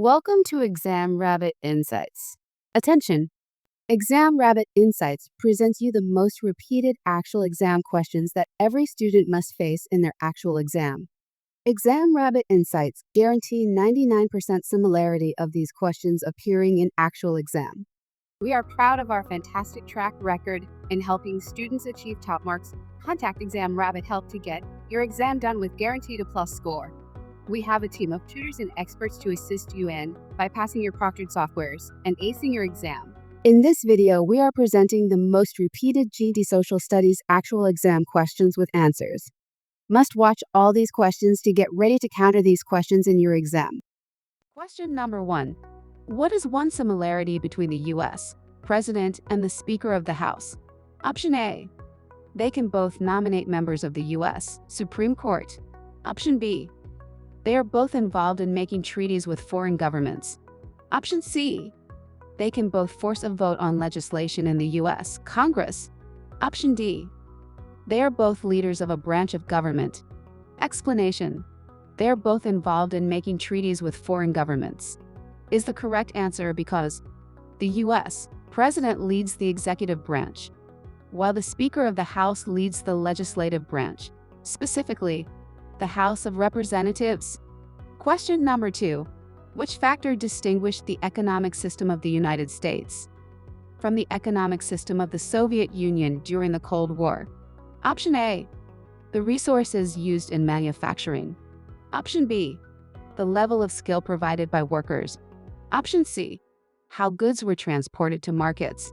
Welcome to Exam Rabbit Insights. Attention! Exam Rabbit Insights presents you the most repeated actual exam questions that every student must face in their actual exam. Exam Rabbit Insights guarantee 99% similarity of these questions appearing in actual exam. We are proud of our fantastic track record in helping students achieve top marks. Contact Exam Rabbit Help to get your exam done with guaranteed a plus score. We have a team of tutors and experts to assist you in bypassing your proctored softwares and acing your exam. In this video, we are presenting the most repeated GED Social Studies actual exam questions with answers. Must watch all these questions to get ready to counter these questions in your exam. Question number 1. What is one similarity between the U.S. President and the Speaker of the House? Option A. They can both nominate members of the U.S. Supreme Court. Option B. They are both involved in making treaties with foreign governments. Option C. They can both force a vote on legislation in the U.S. Congress. Option D. They are both leaders of a branch of government. Explanation. They are both involved in making treaties with foreign governments is the correct answer because the U.S. President leads the executive branch, while the Speaker of the House leads the legislative branch, specifically, the House of Representatives. Question number 2. Which factor distinguished the economic system of the United States from the economic system of the Soviet Union during the Cold War? Option A. The resources used in manufacturing. Option B. The level of skill provided by workers. Option C. How goods were transported to markets.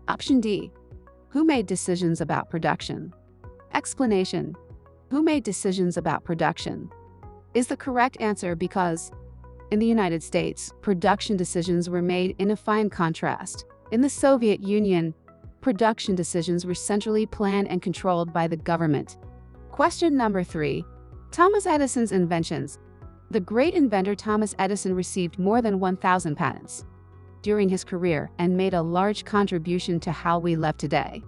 Option D. Who made decisions about production? Explanation. Who made decisions about production is the correct answer because in the United States, production decisions were made in a fine contrast. In the Soviet Union, production decisions were centrally planned and controlled by the government. Question number 3. Thomas Edison's inventions. The great inventor Thomas Edison received more than 1,000 patents during his career and made a large contribution to how we live today.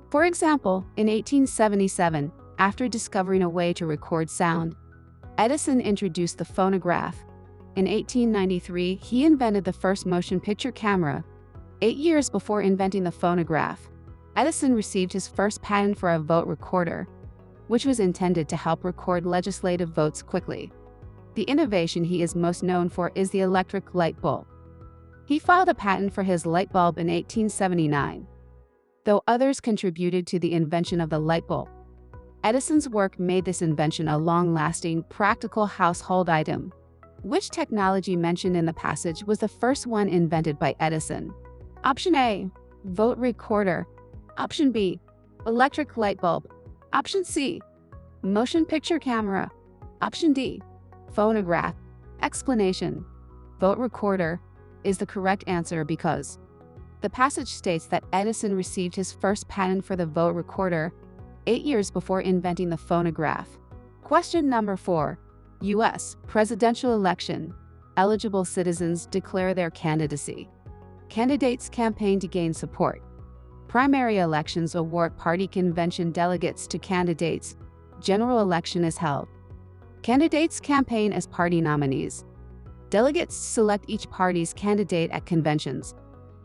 For example, in 1877, after discovering a way to record sound, Edison introduced the phonograph. In 1893, he invented the first motion picture camera. 8 years before inventing the phonograph, Edison received his first patent for a vote recorder, which was intended to help record legislative votes quickly. The innovation he is most known for is the electric light bulb. He filed a patent for his light bulb in 1879. Though others contributed to the invention of the light bulb, Edison's work made this invention a long-lasting, practical household item. Which technology mentioned in the passage was the first one invented by Edison? Option A. Vote recorder. Option B. Electric light bulb. Option C. Motion picture camera. Option D. Phonograph. Explanation. Vote recorder is the correct answer because the passage states that Edison received his first patent for the vote recorder 8 years before inventing the phonograph. Question number 4. U.S. presidential election. Eligible citizens declare their candidacy. Candidates campaign to gain support. Primary elections award party convention delegates to candidates. General election is held. Candidates campaign as party nominees. Delegates select each party's candidate at conventions.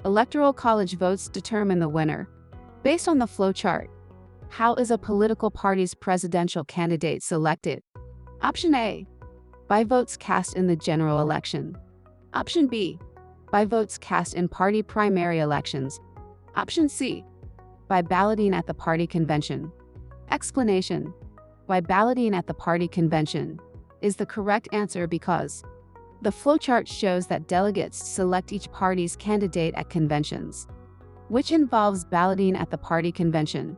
Electoral college votes determine the winner. Based on the flowchart, how is a political party's presidential candidate selected? Option A. By votes cast in the general election. Option B. By votes cast in party primary elections. Option C. By balloting at the party convention. Explanation. By balloting at the party convention is the correct answer because the flowchart shows that delegates select each party's candidate at conventions, which involves balloting at the party convention.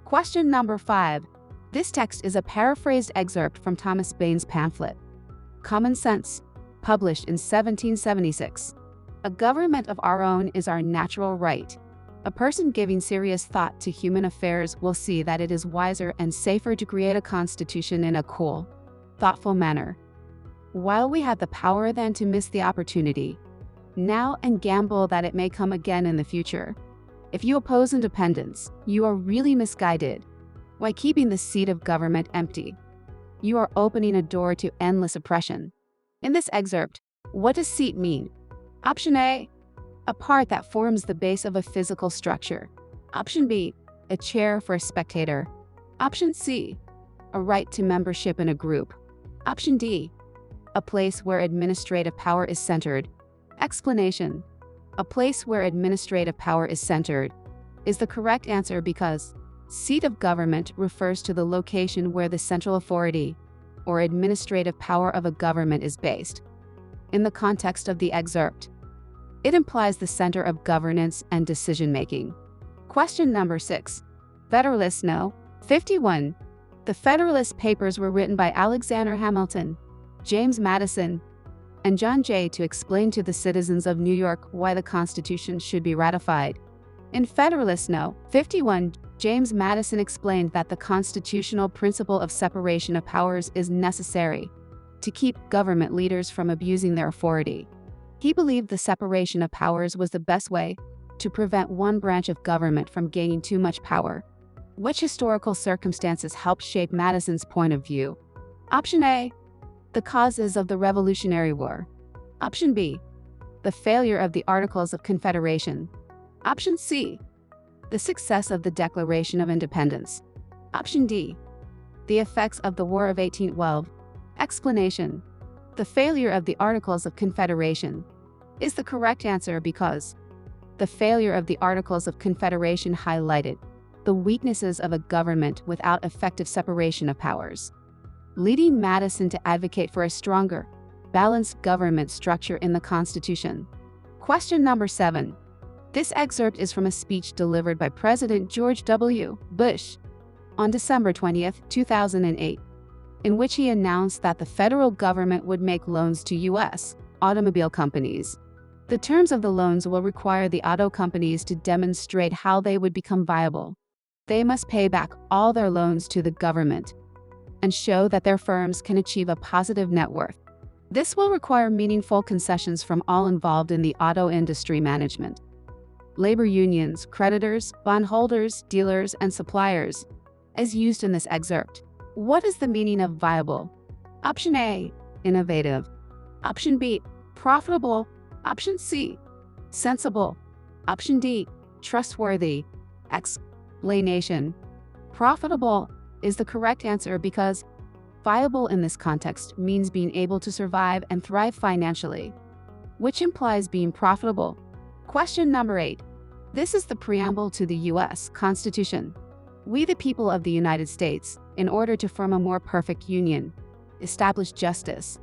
Question number 5. This text is a paraphrased excerpt from Thomas Paine's pamphlet, Common Sense, published in 1776. A government of our own is our natural right. A person giving serious thought to human affairs will see that it is wiser and safer to create a constitution in a cool, thoughtful manner. While we have the power then to miss the opportunity now and gamble that it may come again in the future. If you oppose independence, you are really misguided. While keeping the seat of government empty, you are opening a door to endless oppression. In this excerpt, What does seat mean? Option A, a part that forms the base of a physical structure. Option B, a chair for a spectator. Option C, a right to membership in a group. Option D, a place where administrative power is centered. Explanation: a place where administrative power is centered is the correct answer because seat of government refers to the location where the central authority or administrative power of a government is based. In the context of the excerpt, it implies the center of governance and decision-making. Question number 6. Federalists No. 51. The Federalist Papers were written by Alexander Hamilton, James Madison, and John Jay to explain to the citizens of New York why the Constitution should be ratified. In Federalist No. 51, James Madison explained that the constitutional principle of separation of powers is necessary to keep government leaders from abusing their authority. He believed the separation of powers was the best way to prevent one branch of government from gaining too much power. Which historical circumstances helped shape Madison's point of view? Option A, the causes of the Revolutionary War. Option B, the failure of the Articles of Confederation. Option C, the success of the Declaration of Independence. Option D, the effects of the War of 1812. Explanation: the failure of the Articles of Confederation is the correct answer because the failure of the Articles of Confederation highlighted the weaknesses of a government without effective separation of powers, leading Madison to advocate for a stronger, balanced government structure in the Constitution. Question number 7. This excerpt is from a speech delivered by President George W. Bush on December 20, 2008, in which he announced that the federal government would make loans to U.S. automobile companies. The terms of the loans will require the auto companies to demonstrate how they would become viable. They must pay back all their loans to the government and show that their firms can achieve a positive net worth. This will require meaningful concessions from all involved in the auto industry: management, labor unions, creditors, bondholders, dealers, and suppliers, as used in this excerpt. What is the meaning of viable? Option A, innovative. Option B, profitable. Option C, sensible. Option D, trustworthy. Explanation: profitable is the correct answer because viable in this context means being able to survive and thrive financially, which implies being profitable. Question number 8. This is the preamble to the U.S. Constitution. We, the people of the United States, in order to form a more perfect union, establish justice,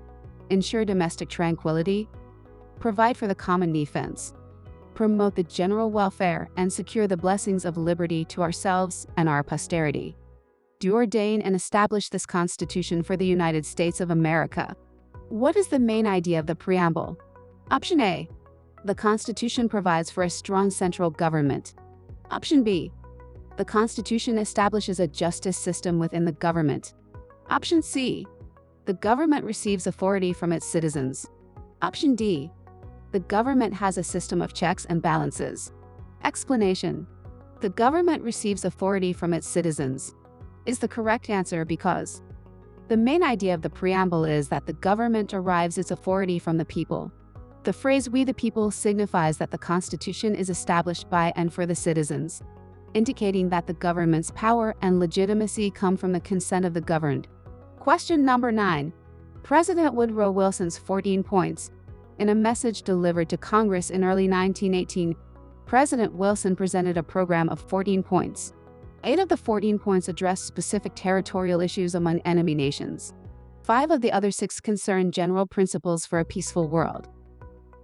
ensure domestic tranquility, provide for the common defense, promote the general welfare, and secure the blessings of liberty to ourselves and our posterity, do ordain and establish this Constitution for the United States of America. What is the main idea of the preamble? Option A, the Constitution provides for a strong central government. Option B, the Constitution establishes a justice system within the government. Option C, the government receives authority from its citizens. Option D, the government has a system of checks and balances. Explanation: the government receives authority from its citizens is the correct answer because the main idea of the preamble is that the government derives its authority from the people. The phrase "we the people" signifies that the Constitution is established by and for the citizens, indicating that the government's power and legitimacy come from the consent of the governed. Question number 9. President Woodrow Wilson's 14 points. In a message delivered to Congress in early 1918, President Wilson presented a program of 14 points. 8 of the 14 points addressed specific territorial issues among enemy nations. 5 of the other 6 concerned general principles for a peaceful world: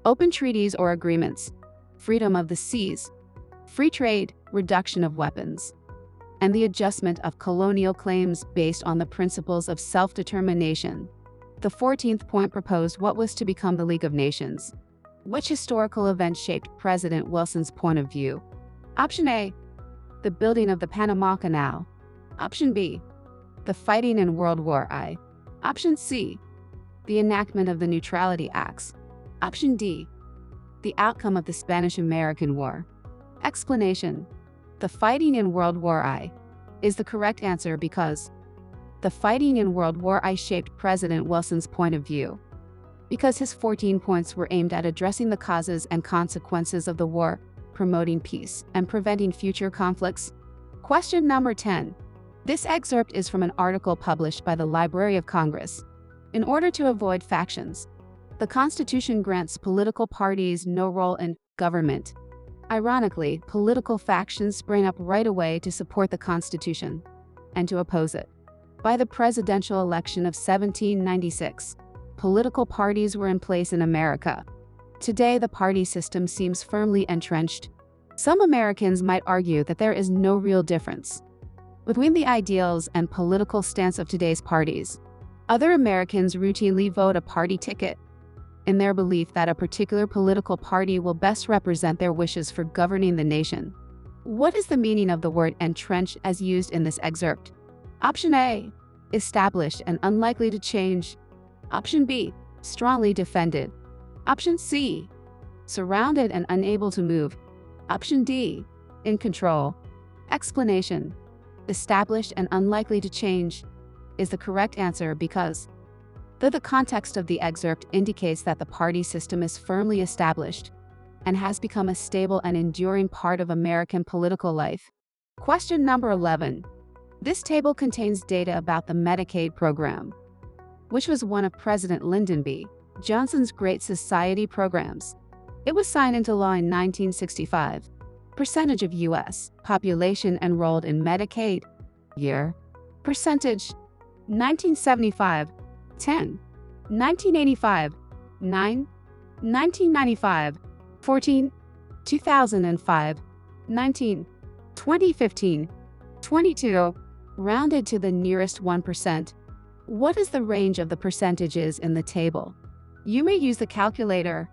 open treaties or agreements, freedom of the seas, free trade, reduction of weapons, and the adjustment of colonial claims based on the principles of self-determination. The 14th point proposed what was to become the League of Nations. Which historical event shaped President Wilson's point of view? Option A, the building of the Panama Canal. Option B, the fighting in World War I. Option C, the enactment of the Neutrality Acts. Option D, the outcome of the Spanish-American War. Explanation: the fighting in World War I is the correct answer because the fighting in World War I shaped President Wilson's point of view. because his 14 points were aimed at addressing the causes and consequences of the war, promoting peace, and preventing future conflicts. Question number 10. This excerpt is from an article published by the Library of Congress. In order to avoid factions, the Constitution grants political parties no role in government. Ironically, political factions sprang up right away to support the Constitution and to oppose it. By the presidential election of 1796, political parties were in place in America. Today, the party system seems firmly entrenched. Some Americans might argue that there is no real difference between the ideals and political stance of today's parties. Other Americans routinely vote a party ticket in their belief that a particular political party will best represent their wishes for governing the nation. What is the meaning of the word entrenched as used in this excerpt? Option A, established and unlikely to change. Option B, strongly defended. Option C, surrounded and unable to move. Option D, in control. Explanation: established and unlikely to change is the correct answer because though the context of the excerpt indicates that the party system is firmly established and has become a stable and enduring part of American political life. Question number 11. This table contains data about the Medicaid program, which was one of President Lyndon B. Johnson's Great Society programs. It was signed into law in 1965. Percentage of U.S. population enrolled in Medicaid. Year. Percentage: 1975, 10, 1985, 9, 1995, 14, 2005, 19, 2015, 22, rounded to the nearest 1%. What is the range of the percentages in the table? You may use the calculator.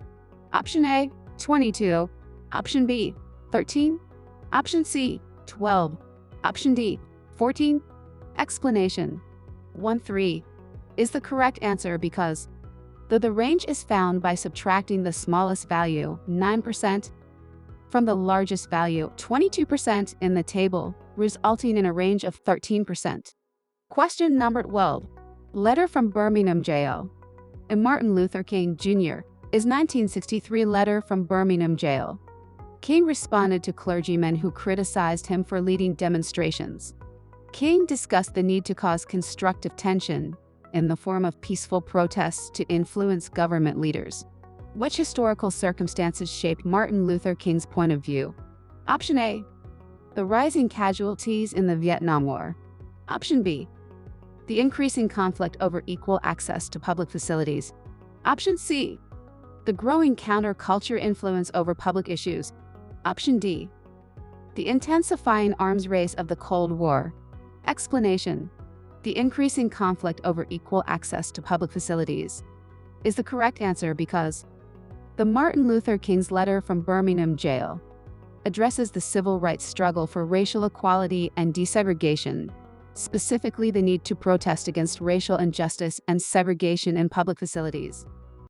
Option A, 22. Option B, 13. Option C, 12. Option D, 14. Explanation: 1-3 is the correct answer because though the range is found by subtracting the smallest value, 9%, from the largest value, 22%, in the table, resulting in a range of 13%. Question number 12. Letter from Birmingham Jail. A Martin Luther King Jr. is 1963 letter from Birmingham Jail. King responded to clergymen who criticized him for leading demonstrations. King discussed the need to cause constructive tension in the form of peaceful protests to influence government leaders. Which historical circumstances shaped Martin Luther King's point of view? Option A, the rising casualties in the Vietnam War. Option B, the increasing conflict over equal access to public facilities. Option C, the growing counterculture influence over public issues. Option D, the intensifying arms race of the Cold War. Explanation: the increasing conflict over equal access to public facilities is the correct answer because the Martin Luther King's letter from Birmingham Jail addresses the civil rights struggle for racial equality and desegregation, specifically the need to protest against racial injustice and segregation in public facilities.